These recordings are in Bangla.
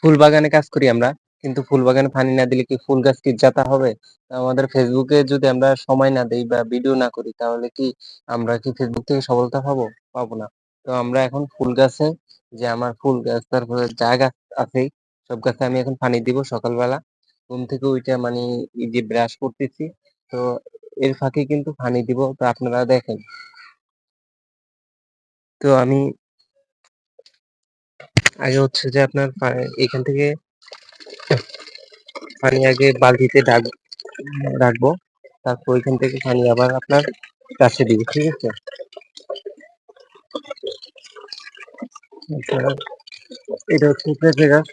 ফুল বাগানে কাজ করি আমরা, কিন্তু ফুল বাগানে পানি না দিলে কি ফুল গাছ কি যাতা হবে? আমাদের ফেসবুকে যদি আমরা সময় না দেই বা ভিডিও না করি, তাহলে কি আমরা কি ফেসবুক থেকে সফলতা পাবো? পাবো না। তো আমরা এখন ফুল গাছে, যে আমার ফুল গাছ, তারপরে যা গাছ আছে সব গাছে আমি এখন পানি দিব সকালবেলা ঘুম থেকে উঠে, মানে এই যে ব্রাশ করতেছি, তো এর ফাঁকে কিন্তু পানি দিব। তো আপনারা দেখেন, তো আমি আগে হচ্ছে যে আপনার এখান থেকে পানি আগে বালতিতে রাখবো, তারপর ওইখান থেকে পানি আবার আপনার গাছে দিব, ঠিক আছে? এছাড়া এটা হচ্ছে পেঁপে গাছ,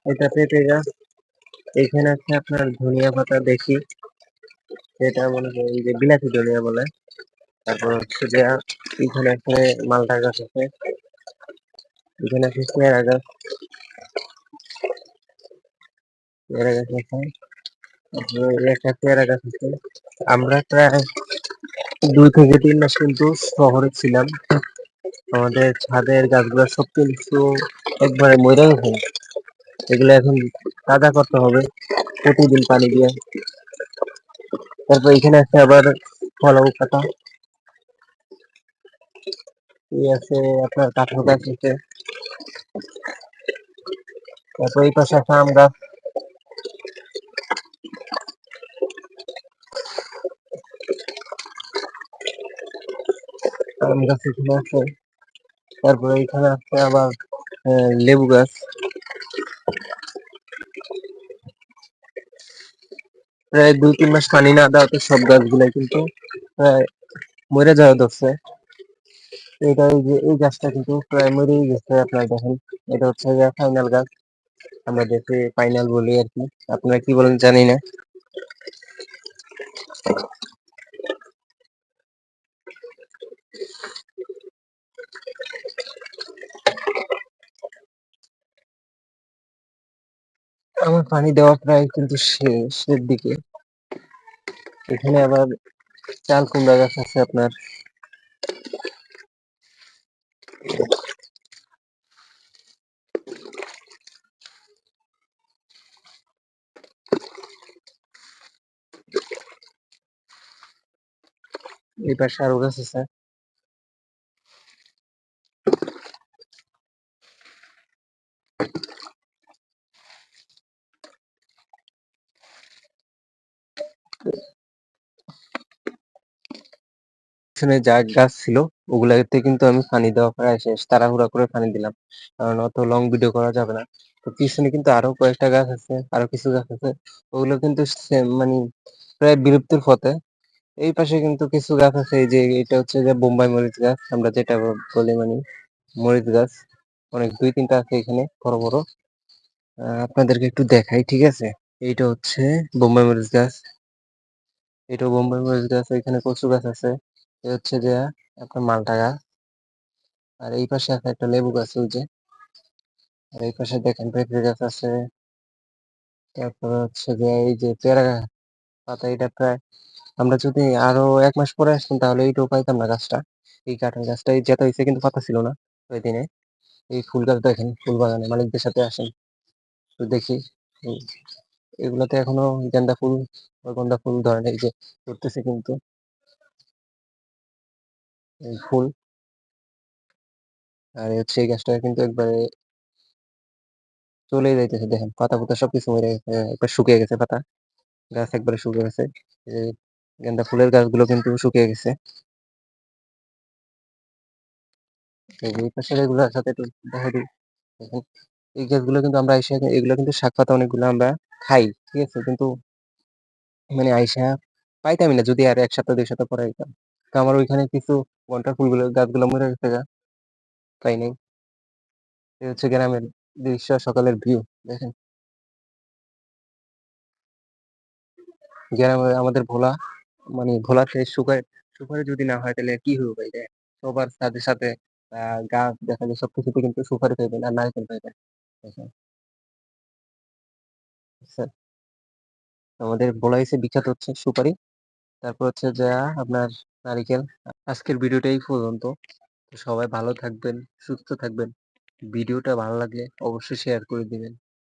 এটা পেঁপে গাছ। এখানে আছে আপনার ধনিয়া পাতা দেখি, যেটা মনে হয় এই যে বিলাতি ধনিয়া বলে। তারপর হচ্ছে যে এখানে আছে মালটা গাছ আছে, এখানে আছে পেয়ারা গাছ, পেয়ারা গাছ আছে, তারপরে একটা পেয়ারা গাছ আছে। আমরা প্রায় 2 থেকে 3 মাস কিন্তু শহরে ছিলাম, আমাদের ছাদের গাছগুলো সব কিন্তু একবারে মরে গেছে। এগুলো এখন তাজা করতে হবে প্রতিদিন পানি দিয়ে। তারপর এখানে আছে আবার ফলাও পাতা, এই আছে আপনার কাঁঠাল গাছ আছে, তারপর এই পাশে আছে আম গাছ, আম গাছ এখানে আছে। তারপরে এখানে আছে আবার লেবু গাছ। প্রায় 2-3 মাস পানি না দেওয়াতে সব গাছগুলাই কিন্তু প্রায় মরে যাওয়া ধরছে। এটা এই যে এই গাছটা কিন্তু প্রায় মরেই গেছে, আপনারা দেখেন। এটা হচ্ছে যে ফাইনাল গাছ, আমরা দেশে ফাইনাল বলি আর কি, আপনারা কি বলেন জানি না। আমার পানি দেওয়া প্রায় কিন্তু শেষের দিকে। এখানে আবার চাল কুমড়া গাছ আছে আপনার, এই পাশে আরো গাছ আছে। পিছনে যা গাছ ছিল ওগুলাতে কিন্তু আমি পানি দেওয়া প্রায় শেষ, তাড়াহুড়া করে পানি দিলাম, কারণ অত লং ভিডিও করা যাবে না। তো পিছনে কিন্তু আরো কয়েকটা গাছ আছে, আরো কিছু গাছ আছে, ওগুলো কিন্তু মানে প্রায় বিলুপ্তির পথে। এই পাশে কিন্তু কিছু গাছ আছে, এই যে এটা হচ্ছে যে বোম্বাই মরিচ গাছ, আমরা যেটা বলি মানে মরিচ গাছ, অনেক 2-3টা আছে এখানে বড় বড়। আপনাদেরকে একটু দেখাই, ঠিক আছে? এইটা হচ্ছে বোম্বাই মরিচ গাছ, এটা বোম্বাই মরিচ গাছ। এখানে কচু গাছ আছে, এ হচ্ছে যে আপনার মালটা গাছ। আর এই পাশে আছে একটা লেবু গাছ, ওই যে। আর এই পাশে দেখেন পেঁপে গাছ আছে। তারপরে হচ্ছে যে এই যে পেয়ারা পাতা, এটা প্রায় আমরা যদি আরো 1 মাস পরে আসতাম তাহলে এইটাও পাইতাম না গাছটা। এই কাঁঠাল গাছটা এই যেটা হয়েছে কিন্তু পাতা ছিল না ওই দিনে। এই ফুল গাছ দেখেন, ফুল বাগানে মালিকদের সাথে আসেন, তো দেখি। উম, এগুলোতে এখনো গেন্দা ফুল বা গন্ধা ফুল ধরেন, এই যে ধরতেছে কিন্তু এই ফুল। আর হচ্ছে এই গাছটা কিন্তু একবারে চলে যাইতেছে, দেখেন পাতা পাতা সবকিছু মরে গেছে, একবার শুকিয়ে গেছে পাতা, গাছ একবারে শুকিয়ে গেছে। এই গেন্দা ফুলের গাছগুলো কিন্তু শুকিয়ে গেছে। এই যে এই পাশের এগুলোর সাথে একটু দেখা দিই, দেখেন এই গাছগুলো কিন্তু আমরা আইসা, এগুলো কিন্তু শাক পাতা অনেকগুলো আমরা খাই, ঠিক আছে? কিন্তু মানে আইসা পাইতামই না যদি আর 1 সপ্তাহ 2 সপ্তাহ পরে আইতাম। তো আমার ওইখানে কিছু ঘন্টা ফুলগুলো গাছগুলো মরে গেছে গা, পাই নাই। এই হচ্ছে গ্রামের দৃশ্য, সকালের ভিউ দেখেন। গ্রামে আমাদের ভোলা, মানে ভোলাতে সুপারি যদি না হয় তাহলে কি হবে ভাই? দেখ, সবার সাথে সাথে গাছ দেখা যায়, সবকিছুতে কিন্তু সুপারি পাইবেন আর নারকেল পাইবেন, দেখেন। বুঝছেন? আমাদের ভোলা হচ্ছে বিখ্যাত হচ্ছে সুপারি, তারপর হচ্ছে যে আপনার নারিকেল। আজকের ভিডিওটা এই পর্যন্ত। তো সবাই ভালো থাকবেন, সুস্থ থাকবেন। ভিডিওটা ভালো লাগলে অবশ্যই শেয়ার করে দিবেন।